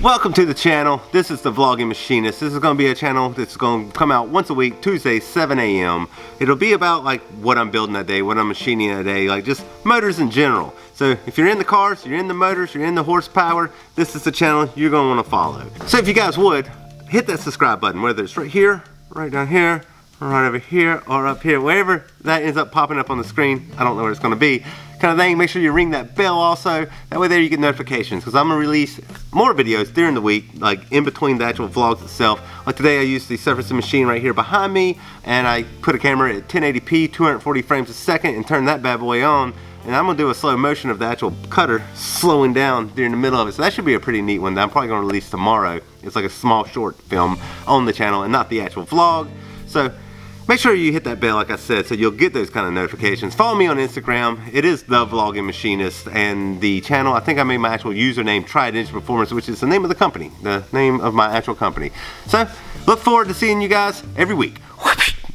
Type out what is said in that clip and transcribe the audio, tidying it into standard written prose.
Welcome to the channel. This is the Vlogging Machinist. This is going to be a channel that's going to come out once a week, Tuesday, 7 a.m. It'll be about like what I'm building that day, what I'm machining that day, like just motors in general. So if you're in the cars, you're in the motors, you're in the horsepower, this is the channel you're going to want to follow. So if you guys would, hit that subscribe button, whether it's right here, right down here, right over here, or up here, wherever that ends up popping up on the screen. I don't know where it's going to be. Kind of thing. Make sure you ring that bell also. That way there you get notifications, because I'm going to release more videos during the week, like in between the actual vlogs itself. Like today I used the surfacing machine right here behind me, and I put a camera at 1080p, 240 frames a second, and turned that bad boy on. And I'm going to do a slow motion of the actual cutter slowing down during the middle of it. So that should be a pretty neat one that I'm probably going to release tomorrow. It's like a small short film on the channel and not the actual vlog. So make sure you hit that bell, like I said, so you'll get those kind of notifications. Follow me on Instagram. It is the Vlogging Machinist, and the channel, I think I made my actual username Trident Performance, which is the name of the company, the name of my actual company. So look forward to seeing you guys every week.